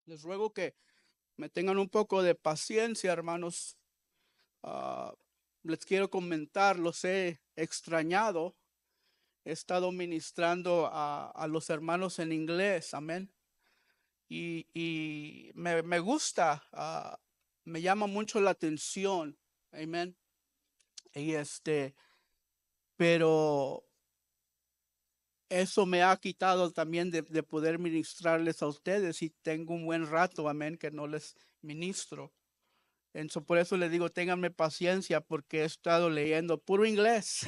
Les ruego que me tengan un poco de paciencia, hermanos. Ah, Les quiero comentar, los he extrañado. He estado ministrando a los hermanos en inglés, amén. Y me gusta, me llama mucho la atención, amén. Y pero eso me ha quitado también de poder ministrarles a ustedes y tengo un buen rato, amén, que no les ministro. Por eso les digo, ténganme paciencia porque he estado leyendo puro inglés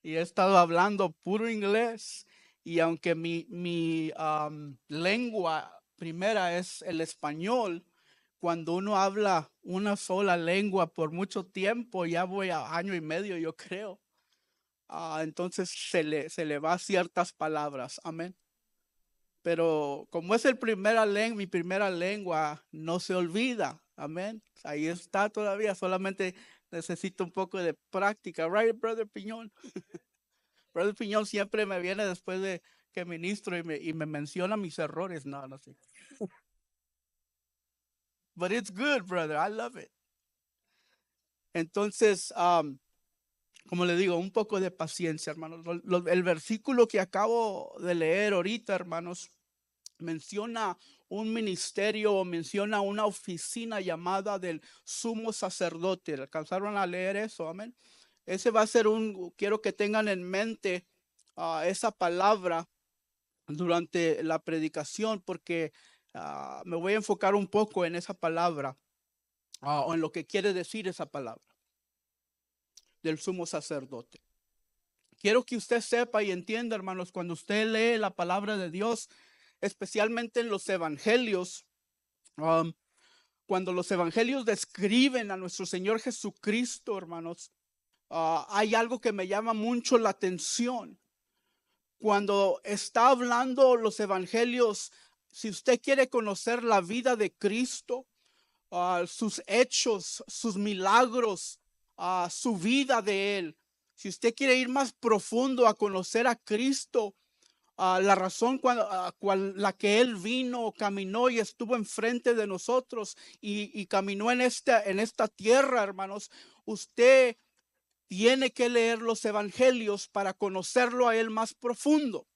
y he estado hablando puro inglés. Y aunque mi lengua primera es el español, cuando uno habla una sola lengua por mucho tiempo, ya voy a año y medio, yo creo. Entonces se le va ciertas palabras, amén. Pero como es mi primera lengua, no se olvida, amén. Ahí está todavía, solamente necesito un poco de práctica, right, Brother Piñón? Brother Piñón siempre me viene después de que ministro y me menciona mis errores, no, no sé. But it's good, brother, I love it. Entonces, como le digo, un poco de paciencia, hermanos. El versículo que acabo de leer ahorita, hermanos, menciona un ministerio o menciona una oficina llamada del sumo sacerdote. ¿Alcanzaron a leer eso? Amén. Ese va a ser quiero que tengan en mente esa palabra durante la predicación porque me voy a enfocar un poco en esa palabra o en lo que quiere decir esa palabra del sumo sacerdote. Quiero que usted sepa y entienda, hermanos, cuando usted lee la palabra de Dios, especialmente en los evangelios, cuando los evangelios describen a nuestro Señor Jesucristo, hermanos, hay algo que me llama mucho la atención. Cuando está hablando los evangelios, si usted quiere conocer la vida de Cristo, sus hechos, sus milagros, su vida de Él, si usted quiere ir más profundo a conocer a Cristo, la razón la que Él vino, caminó y estuvo enfrente de nosotros y caminó en esta tierra, hermanos, usted tiene que leer los evangelios para conocerlo a Él más profundo.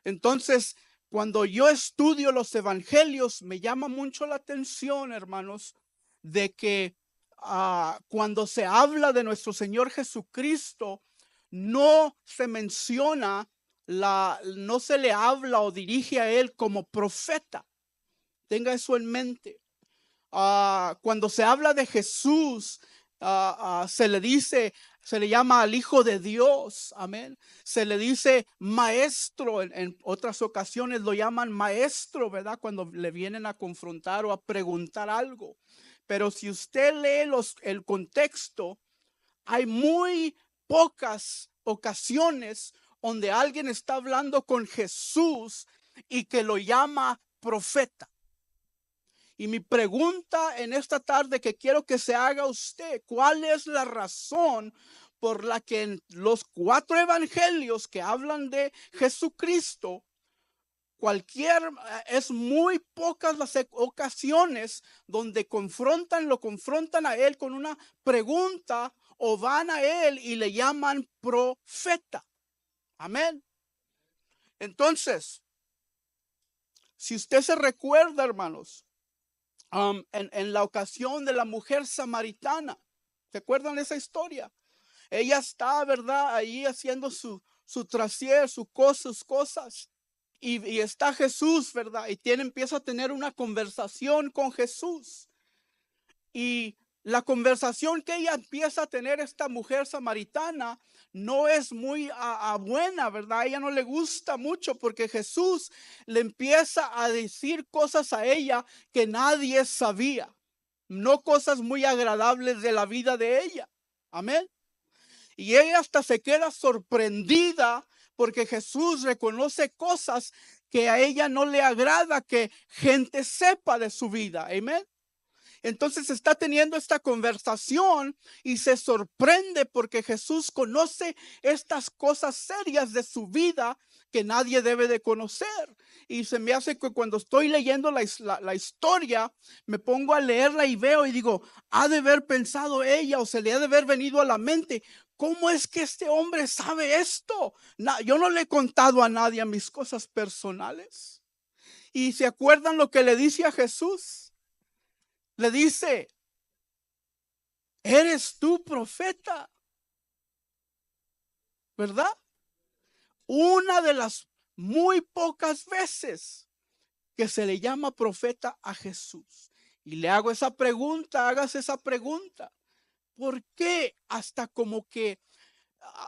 Entonces, cuando yo estudio los evangelios, me llama mucho la atención, hermanos, de que cuando se habla de nuestro Señor Jesucristo, no se menciona, no se le habla o dirige a Él como profeta. Tenga eso en mente. Cuando se habla de Jesús, se le llama al Hijo de Dios, amén. Se le dice maestro, en otras ocasiones lo llaman maestro, ¿verdad? Cuando le vienen a confrontar o a preguntar algo. Pero si usted lee el contexto, hay muy pocas ocasiones donde alguien está hablando con Jesús y que lo llama profeta. Y mi pregunta en esta tarde que quiero que se haga usted, ¿cuál es la razón por la que en los 4 evangelios que hablan de Jesucristo, es muy pocas las ocasiones donde lo confrontan a Él con una pregunta o van a Él y le llaman profeta? Amén. Entonces, si usted se recuerda, hermanos, en la ocasión de la mujer samaritana. ¿Se acuerdan de esa historia? Ella está, ¿verdad? Ahí haciendo su trasier, sus cosas. Y está Jesús, ¿verdad? Y empieza a tener una conversación con Jesús. Y la conversación que ella empieza a tener esta mujer samaritana no es muy buena, ¿verdad? A ella no le gusta mucho porque Jesús le empieza a decir cosas a ella que nadie sabía, no cosas muy agradables de la vida de ella. Amén. Y ella hasta se queda sorprendida porque Jesús reconoce cosas que a ella no le agrada que gente sepa de su vida. Amén. Entonces está teniendo esta conversación y se sorprende porque Jesús conoce estas cosas serias de su vida que nadie debe de conocer. y se me hace que cuando estoy leyendo la historia, me pongo a leerla y veo y digo, ha de haber pensado ella o se le ha de haber venido a la mente, ¿cómo es que este hombre sabe esto? Yo no le he contado a nadie mis cosas personales. ¿Y se acuerdan lo que le dice a Jesús? Le dice, ¿eres tú profeta? ¿Verdad? Una de las muy pocas veces que se le llama profeta a Jesús. Y le hago esa pregunta, hágase esa pregunta. ¿Por qué hasta como que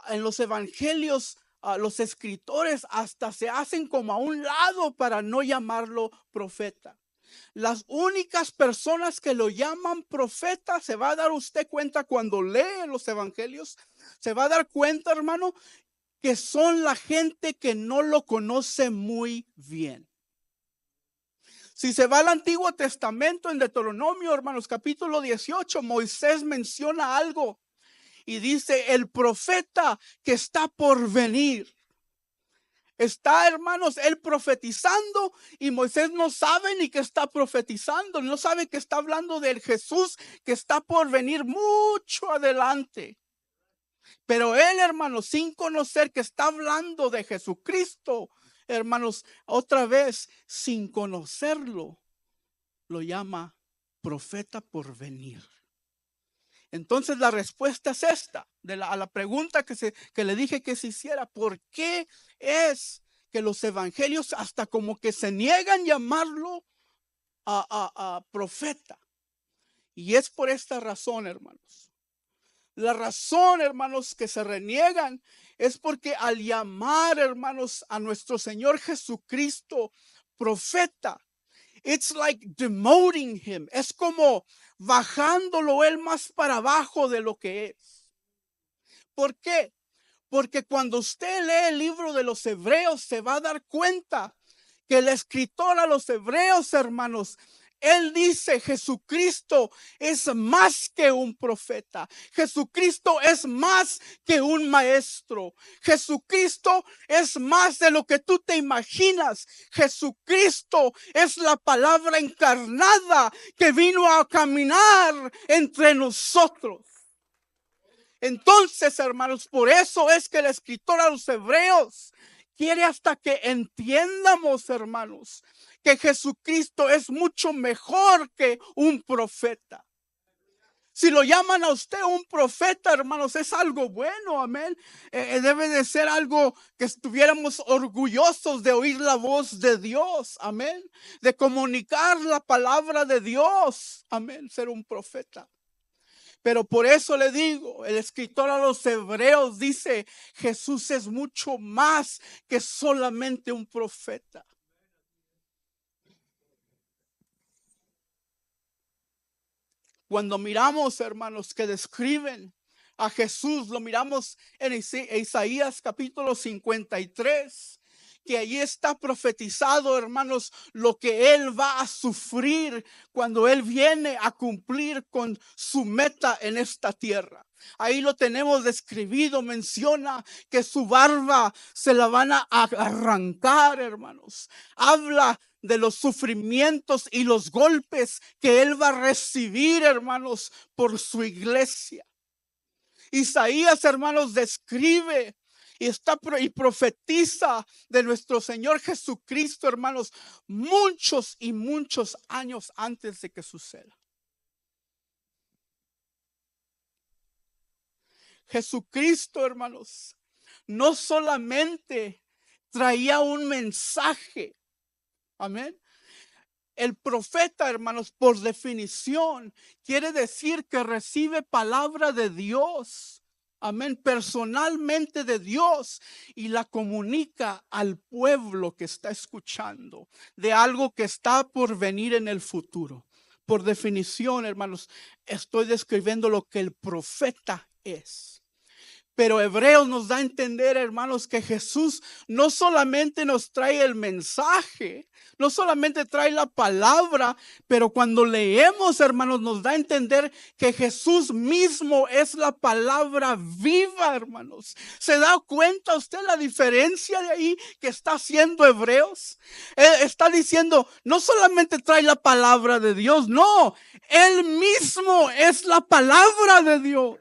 en los evangelios los escritores hasta se hacen como a un lado para no llamarlo profeta? Las únicas personas que lo llaman profeta, se va a dar usted cuenta cuando lee los evangelios, se va a dar cuenta, hermano, que son la gente que no lo conoce muy bien. Si se va al Antiguo Testamento, en Deuteronomio, hermanos, capítulo 18, Moisés menciona algo y dice, el profeta que está por venir. Está, hermanos, él profetizando y Moisés no sabe ni que está profetizando, no sabe que está hablando del Jesús que está por venir mucho adelante. Pero él, hermanos, sin conocer que está hablando de Jesucristo, hermanos, otra vez, sin conocerlo, lo llama profeta por venir. Entonces la respuesta es esta, a la pregunta que le dije que se hiciera. ¿Por qué es que los evangelios hasta como que se niegan llamarlo a profeta? Y es por esta razón, hermanos. La razón, hermanos, que se reniegan es porque al llamar, hermanos, a nuestro Señor Jesucristo profeta, it's like demoting him. Es como bajándolo él más para abajo de lo que es. ¿Por qué? Porque cuando usted lee el libro de los Hebreos se va a dar cuenta que el escritor a los Hebreos, hermanos, él dice, Jesucristo es más que un profeta. Jesucristo es más que un maestro. Jesucristo es más de lo que tú te imaginas. Jesucristo es la palabra encarnada que vino a caminar entre nosotros. Entonces, hermanos, por eso es que el escritor a los Hebreos quiere hasta que entiendamos, hermanos, que Jesucristo es mucho mejor que un profeta. Si lo llaman a usted un profeta, hermanos, es algo bueno, amén. Debe de ser algo que estuviéramos orgullosos de oír la voz de Dios, amén. De comunicar la palabra de Dios, amén, ser un profeta. Pero por eso le digo, el escritor a los Hebreos dice, Jesús es mucho más que solamente un profeta. Cuando miramos, hermanos, que describen a Jesús, lo miramos en Isaías capítulo 53, que allí está profetizado, hermanos, lo que él va a sufrir cuando él viene a cumplir con su meta en esta tierra. Ahí lo tenemos describido, menciona que su barba se la van a arrancar, hermanos. Habla de los sufrimientos y los golpes que él va a recibir, hermanos, por su iglesia. Isaías, hermanos, describe y profetiza de nuestro Señor Jesucristo, hermanos, muchos y muchos años antes de que suceda. Jesucristo, hermanos, no solamente traía un mensaje, amén. El profeta, hermanos, por definición, quiere decir que recibe palabra de Dios, amén, personalmente de Dios, y la comunica al pueblo que está escuchando de algo que está por venir en el futuro. Por definición, hermanos, estoy describiendo lo que el profeta es. Pero Hebreos nos da a entender, hermanos, que Jesús no solamente nos trae el mensaje, no solamente trae la palabra, pero cuando leemos, hermanos, nos da a entender que Jesús mismo es la palabra viva, hermanos. ¿Se da cuenta usted la diferencia de ahí que está haciendo Hebreos? Está diciendo, no solamente trae la palabra de Dios, no, Él mismo es la palabra de Dios.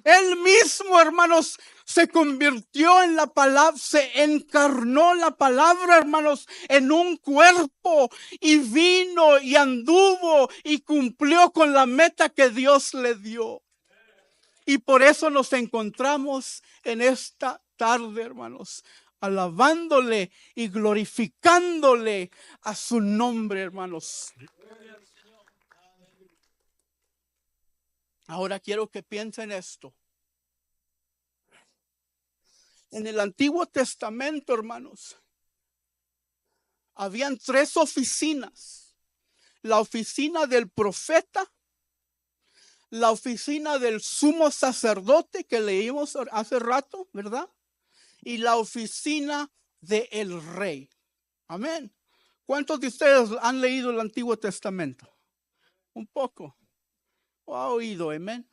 Él mismo, hermanos, se convirtió en la palabra, se encarnó la palabra, hermanos, en un cuerpo y vino y anduvo y cumplió con la meta que Dios le dio. Y por eso nos encontramos en esta tarde, hermanos, alabándole y glorificándole a su nombre, hermanos. Ahora quiero que piensen esto. En el Antiguo Testamento, hermanos, habían 3 oficinas. La oficina del profeta, la oficina del sumo sacerdote que leímos hace rato, ¿verdad? Y la oficina del rey. Amén. ¿Cuántos de ustedes han leído el Antiguo Testamento? Un poco. ¿O ha oído? Amén.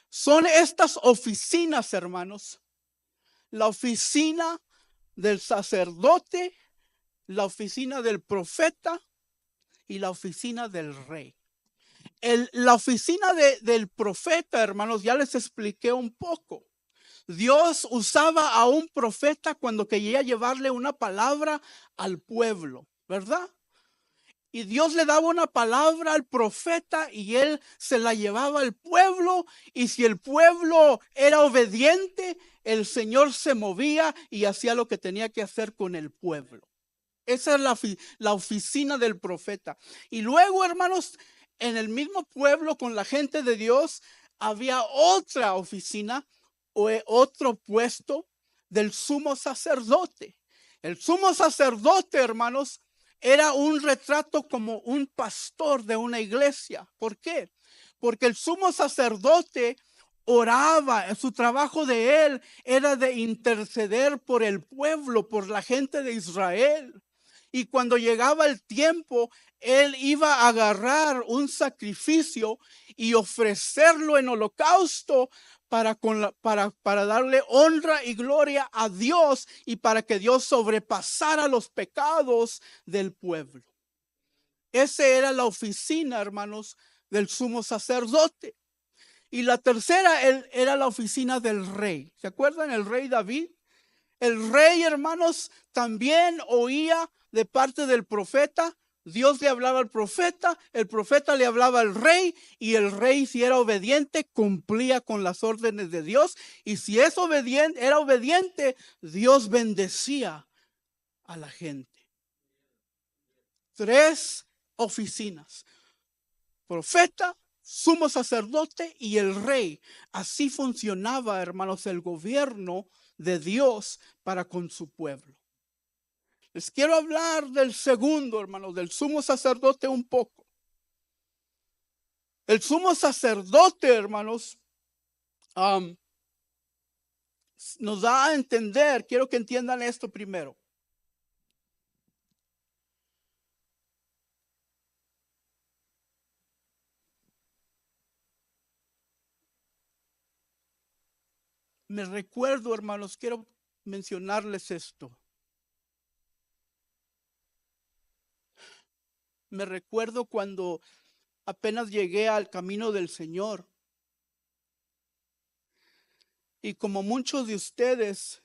Son estas oficinas, hermanos. La oficina del sacerdote, la oficina del profeta y la oficina del rey. La oficina del profeta, hermanos, ya les expliqué un poco. Dios usaba a un profeta cuando quería llevarle una palabra al pueblo, ¿verdad? Y Dios le daba una palabra al profeta y él se la llevaba al pueblo. Y si el pueblo era obediente, el Señor se movía y hacía lo que tenía que hacer con el pueblo. Esa es la oficina del profeta. Y luego, hermanos, en el mismo pueblo con la gente de Dios había otra oficina o otro puesto del sumo sacerdote. El sumo sacerdote, hermanos, era un retrato como un pastor de una iglesia. ¿Por qué? Porque el sumo sacerdote oraba, su trabajo de él era de interceder por el pueblo, por la gente de Israel. Y cuando llegaba el tiempo, él iba a agarrar un sacrificio y ofrecerlo en holocausto para darle honra y gloria a Dios y para que Dios sobrepasara los pecados del pueblo. Esa era la oficina, hermanos, del sumo sacerdote. Y la tercera era la oficina del rey. ¿Se acuerdan? El rey David. El rey, hermanos, también oía de parte del profeta. Dios le hablaba al profeta, el profeta le hablaba al rey, y el rey, si era obediente, cumplía con las órdenes de Dios. Y si era obediente, Dios bendecía a la gente. 3 oficinas: profeta, sumo sacerdote y el rey. Así funcionaba, hermanos, el gobierno de Dios para con su pueblo. Les quiero hablar del segundo, hermanos, del sumo sacerdote un poco. El sumo sacerdote, hermanos, nos da a entender, quiero que entiendan esto primero. Me recuerdo, hermanos, quiero mencionarles esto. Me recuerdo cuando apenas llegué al camino del Señor. Y como muchos de ustedes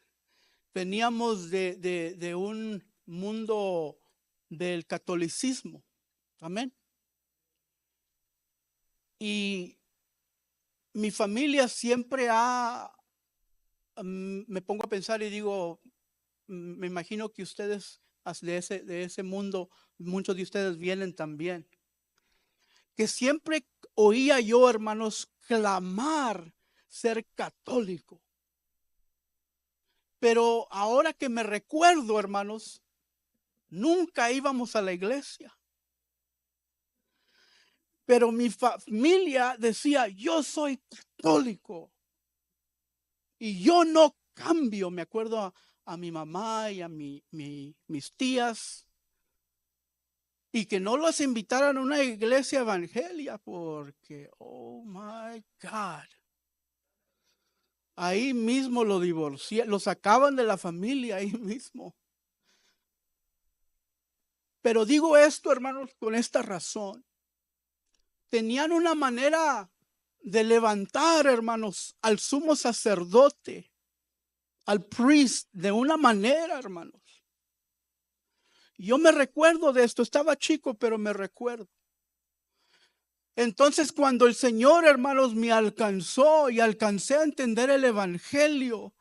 veníamos de un mundo del catolicismo. Amén. Y mi familia siempre me pongo a pensar y digo, me imagino que ustedes de ese mundo, muchos de ustedes vienen también. Que siempre oía yo, hermanos, clamar ser católico. Pero ahora que me recuerdo, hermanos, nunca íbamos a la iglesia. Pero mi familia decía, yo soy católico. Y yo no cambio. Me acuerdo a mi mamá y a mis tías. Y que no los invitaran a una iglesia evangelia porque, oh my God. Ahí mismo lo divorciaron, lo sacaban de la familia ahí mismo. Pero digo esto, hermanos, con esta razón. Tenían una manera de levantar, hermanos, al sumo sacerdote, al priest, de una manera, hermanos. Yo me recuerdo de esto, estaba chico, pero me recuerdo. Entonces, cuando el Señor, hermanos, me alcanzó y alcancé a entender el evangelio,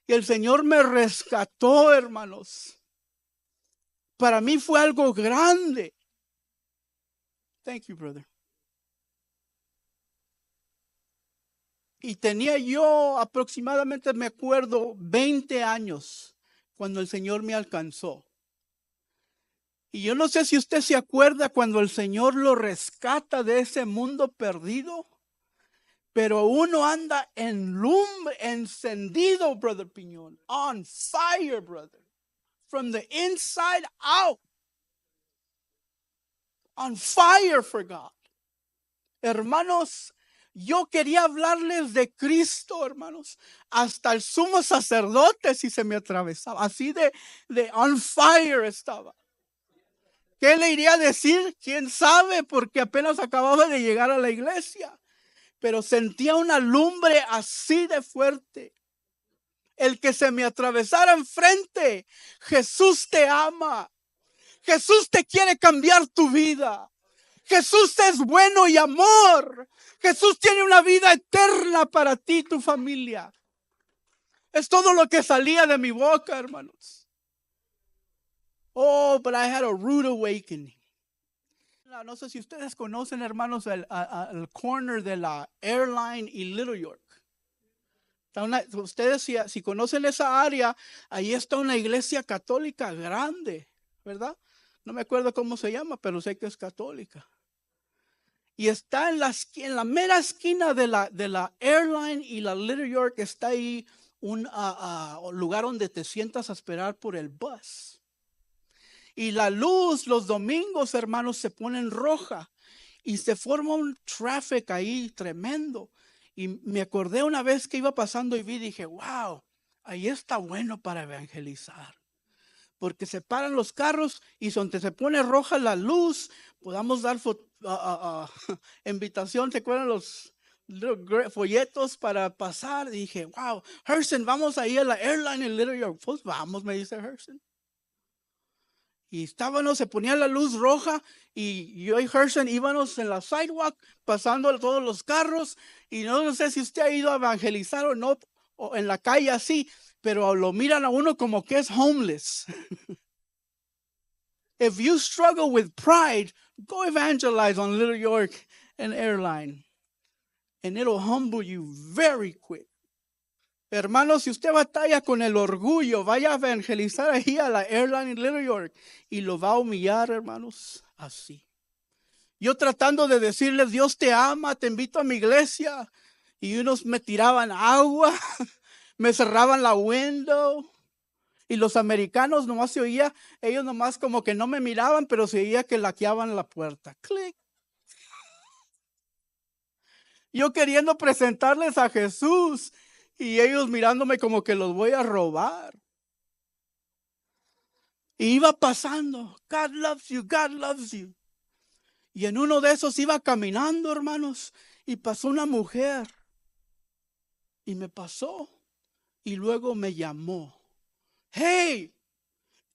y el Señor me rescató, hermanos, para mí fue algo grande. Thank you, brother. Y tenía yo aproximadamente, me acuerdo, 20 años cuando el Señor me alcanzó. Y yo no sé si usted se acuerda cuando el Señor lo rescata de ese mundo perdido, pero uno anda en lumbre, encendido, brother Piñón, on fire, brother, from the inside out, on fire for God. Hermanos, yo quería hablarles de Cristo, hermanos, hasta el sumo sacerdote si se me atravesaba, así de on fire estaba. ¿Qué le iría a decir? ¿Quién sabe? Porque apenas acababa de llegar a la iglesia. Pero sentía una lumbre así de fuerte. El que se me atravesara enfrente, Jesús te ama. Jesús te quiere cambiar tu vida. Jesús es bueno y amor. Jesús tiene una vida eterna para ti y tu familia. Es todo lo que salía de mi boca, hermanos. Oh, but I had a rude awakening. No sé si ustedes conocen, hermanos, el corner de la Airline y Little York. Ustedes si conocen esa área, ahí está una iglesia católica grande, ¿verdad? No me acuerdo cómo se llama, pero sé que es católica. Y está en la mera esquina de la Airline y la Little York, está ahí un lugar donde te sientas a esperar por el bus. Y la luz los domingos, hermanos, se pone en roja y se forma un tráfico ahí tremendo. Y me acordé una vez que iba pasando y dije, wow, ahí está bueno para evangelizar. Porque se paran los carros y donde se pone roja la luz, podamos dar invitación. ¿Se acuerdan los folletos para pasar? Y dije, wow, Hersen, vamos ahí a la Airline en Little York. Pues vamos, me dice Hersen. Y estábamos, se ponía la luz roja y yo y Hersen íbamos en la sidewalk pasando todos los carros. Y no sé si usted ha ido a evangelizar o no, o en la calle así, pero lo miran a uno como que es homeless. If you struggle with pride, go evangelize on Little York and Airline. And it'll humble you very quick. Hermanos, si usted batalla con el orgullo, vaya a evangelizar ahí a la Airline en Little York y lo va a humillar, hermanos, así. Yo tratando de decirles, Dios te ama, te invito a mi iglesia. Y unos me tiraban agua, me cerraban la window. Y los americanos nomás se oía, ellos nomás como que no me miraban, pero se oía que laqueaban la puerta. Clic. Yo queriendo presentarles a Jesús y ellos mirándome como que los voy a robar. Y iba pasando, God loves you, God loves you. Y en uno de esos iba caminando, hermanos, y pasó una mujer. Y me pasó. Y luego me llamó. Hey,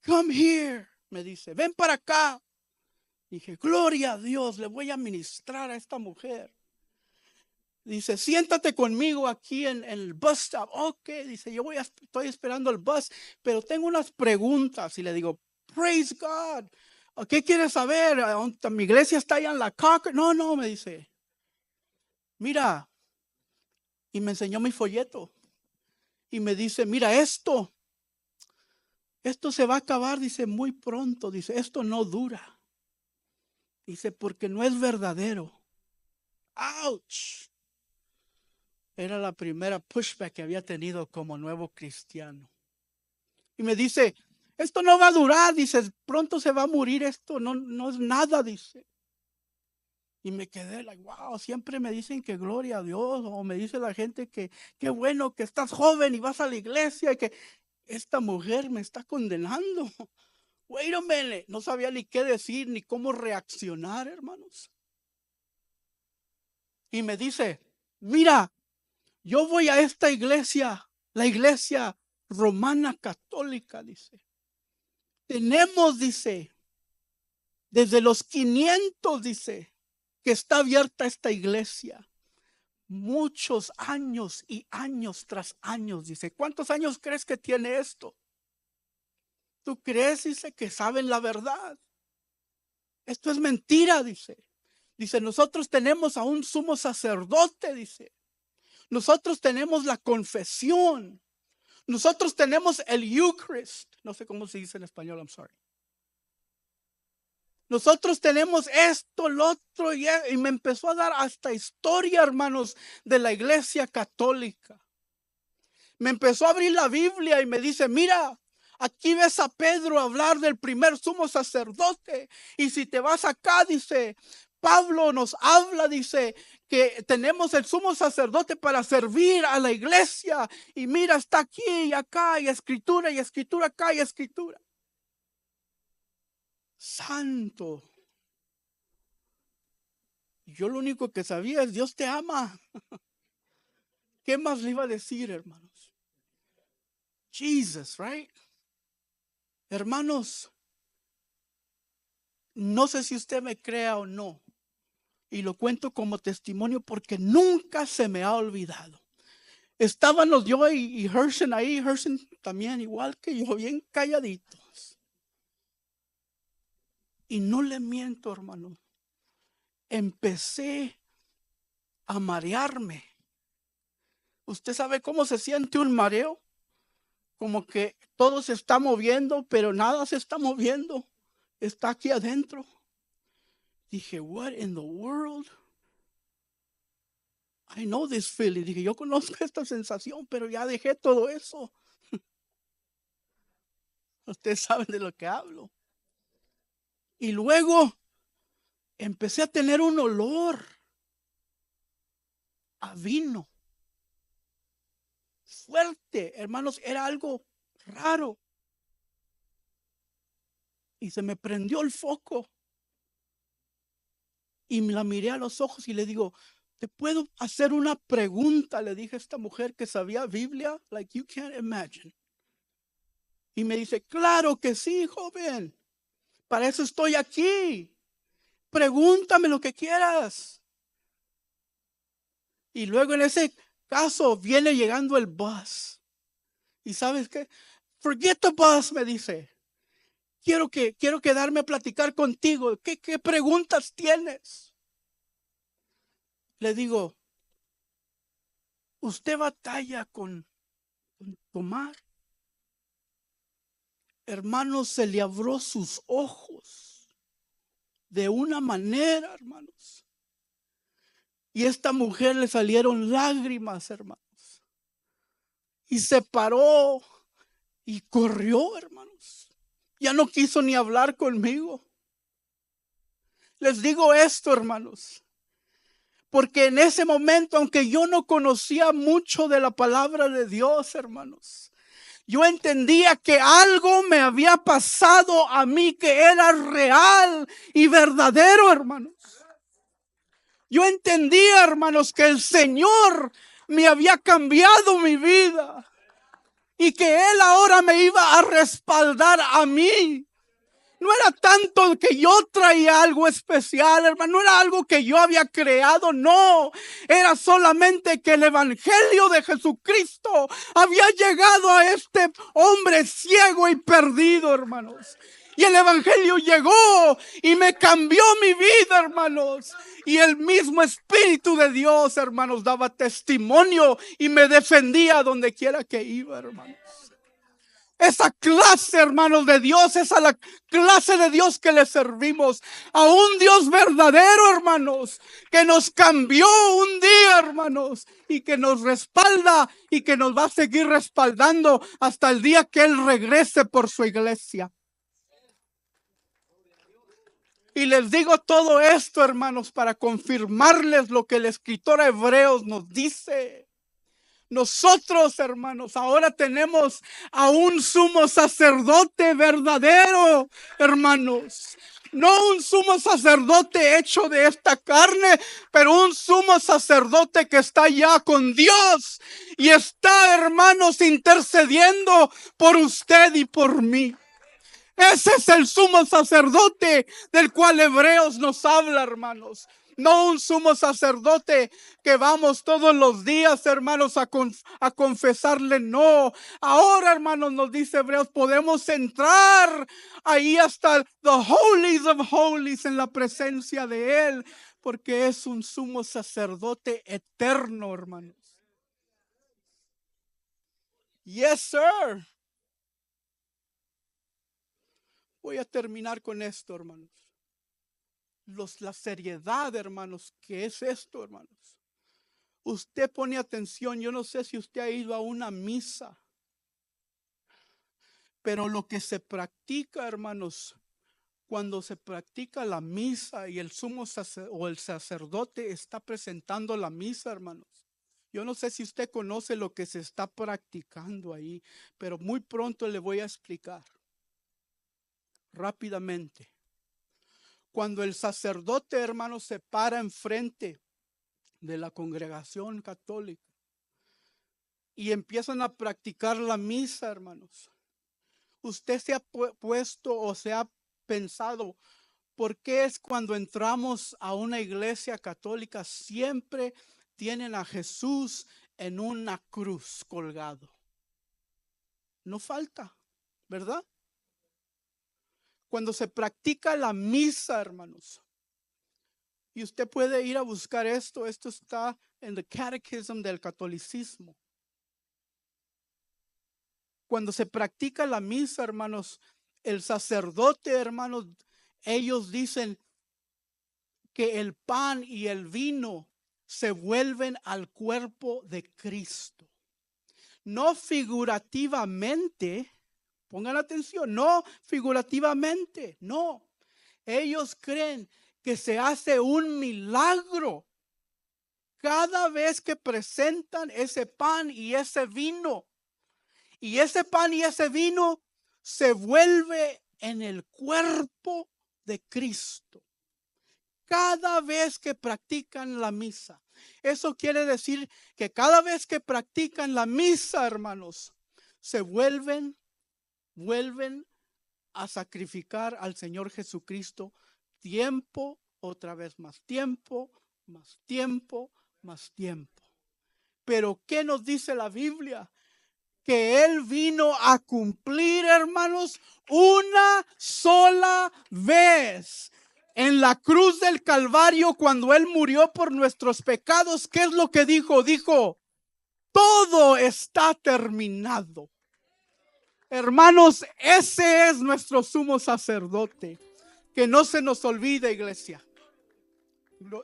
come here. Me dice, ven para acá. Dije, gloria a Dios, le voy a ministrar a esta mujer. Dice, siéntate conmigo aquí en el bus stop. Ok, dice, estoy esperando el bus, pero tengo unas preguntas. Y le digo, praise God. ¿Qué quieres saber? Mi iglesia está allá en la Cocker. No, me dice. Mira. Y me enseñó mi folleto. Y me dice, mira esto. Esto se va a acabar, dice, muy pronto. Dice, esto no dura. Dice, porque no es verdadero. Ouch. Era la primera pushback que había tenido como nuevo cristiano. Y me dice, esto no va a durar, dice, pronto se va a morir esto, no es nada, dice. Y me quedé, like, wow, siempre me dicen que gloria a Dios, o me dice la gente que qué bueno que estás joven y vas a la iglesia, y que esta mujer me está condenando. Wait a minute, no sabía ni qué decir, ni cómo reaccionar, hermanos. Y me dice, mira, yo voy a esta iglesia, la iglesia romana católica, dice. Tenemos, dice, desde los 500, dice, que está abierta esta iglesia. Muchos años y años tras años, dice. ¿Cuántos años crees que tiene esto? ¿Tú crees, dice, que saben la verdad? Esto es mentira, dice. Dice, nosotros tenemos a un sumo sacerdote, dice. Nosotros tenemos la confesión. Nosotros tenemos el Eucharist. No sé cómo se dice en español, I'm sorry. Nosotros tenemos esto, lo otro, y me empezó a dar hasta historia, hermanos, de la iglesia católica. Me empezó a abrir la Biblia y me dice, mira, aquí ves a Pedro hablar del primer sumo sacerdote. Y si te vas acá, dice, Pablo nos habla, dice, que tenemos el sumo sacerdote para servir a la iglesia. Y mira, está aquí y acá, y escritura acá y escritura. Santo. Yo lo único que sabía es Dios te ama. ¿Qué más le iba a decir, hermanos? Jesus, right? Hermanos, no sé si usted me crea o no, y lo cuento como testimonio porque nunca se me ha olvidado. Estábamos yo y Hersen ahí, Hersen también igual que yo, bien calladitos. Y no le miento, hermano. Empecé a marearme. ¿Usted sabe cómo se siente un mareo? Como que todo se está moviendo, pero nada se está moviendo. Está aquí adentro. Dije, what in the world? I know this feeling. Dije, yo conozco esta sensación, pero ya dejé todo eso. Ustedes saben de lo que hablo. Y luego empecé a tener un olor a vino. Fuerte, hermanos, era algo raro. Y se me prendió el foco. Y me la miré a los ojos y le digo, ¿te puedo hacer una pregunta? Le dije a esta mujer que sabía Biblia, like you can't imagine. Y me dice, claro que sí, joven. Para eso estoy aquí. Pregúntame lo que quieras. Y luego en ese caso viene llegando el bus. ¿Y sabes qué? Forget the bus, me dice. Quiero quedarme a platicar contigo. ¿Qué preguntas tienes? Le digo, ¿usted batalla con tomar? Hermanos, se le abrió sus ojos de una manera, hermanos. Y a esta mujer le salieron lágrimas, hermanos. Y se paró y corrió, hermanos. Ya no quiso ni hablar conmigo. Les digo esto, hermanos, porque en ese momento, aunque yo no conocía mucho de la palabra de Dios, hermanos, yo entendía que algo me había pasado a mí que era real y verdadero, hermanos. Yo entendía, hermanos, que el Señor me había cambiado mi vida y que Él ahora me iba a respaldar a mí. No era tanto que yo traía algo especial, hermano. No era algo que yo había creado, no. Era solamente que el evangelio de Jesucristo había llegado a este hombre ciego y perdido, hermanos. Y el evangelio llegó y me cambió mi vida, hermanos. Y el mismo Espíritu de Dios, hermanos, daba testimonio y me defendía donde quiera que iba, hermanos. Esa clase, hermanos, de Dios, esa la clase de Dios que le servimos. A un Dios verdadero, hermanos, que nos cambió un día, hermanos, y que nos respalda y que nos va a seguir respaldando hasta el día que Él regrese por su iglesia. Y les digo todo esto, hermanos, para confirmarles lo que el escritor a Hebreos nos dice. Nosotros, hermanos, ahora tenemos a un sumo sacerdote verdadero, hermanos. No un sumo sacerdote hecho de esta carne, pero un sumo sacerdote que está ya con Dios y está, hermanos, intercediendo por usted y por mí. Ese es el sumo sacerdote del cual Hebreos nos habla, hermanos. No un sumo sacerdote que vamos todos los días, hermanos, a confesarle. No. Ahora, hermanos, nos dice Hebreos, podemos entrar ahí hasta the holies of holies en la presencia de Él, porque es un sumo sacerdote eterno, hermanos. Yes, sir. Voy a terminar con esto, hermanos. La seriedad, hermanos, ¿qué es esto, hermanos? Usted pone atención, yo no sé si usted ha ido a una misa, pero lo que se practica, hermanos, cuando se practica la misa y el sumo sacerdote o el sacerdote está presentando la misa, hermanos. Yo no sé si usted conoce lo que se está practicando ahí, pero muy pronto le voy a explicar rápidamente. Cuando el sacerdote, hermanos, se para enfrente de la congregación católica y empiezan a practicar la misa, hermanos, usted se ha puesto o se ha pensado, ¿por qué es cuando entramos a una iglesia católica siempre tienen a Jesús en una cruz colgado? No falta, ¿verdad? Cuando se practica la misa, hermanos, y usted puede ir a buscar esto está en el Catechism del catolicismo. Cuando se practica la misa, hermanos, el sacerdote, hermanos, ellos dicen que el pan y el vino se vuelven al cuerpo de Cristo. No figurativamente, pongan atención, no figurativamente, no. Ellos creen que se hace un milagro cada vez que presentan ese pan y ese vino. Y ese pan y ese vino se vuelve en el cuerpo de Cristo. Cada vez que practican la misa. Eso quiere decir que cada vez que practican la misa, hermanos, se vuelven a sacrificar al Señor Jesucristo tiempo, otra vez más tiempo, más tiempo, más tiempo. Pero ¿qué nos dice la Biblia? Que Él vino a cumplir, hermanos, una sola vez. En la cruz del Calvario, cuando Él murió por nuestros pecados, ¿qué es lo que dijo? Dijo, todo está terminado. Hermanos, ese es nuestro sumo sacerdote. Que no se nos olvide, iglesia.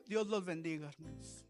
Dios los bendiga, hermanos.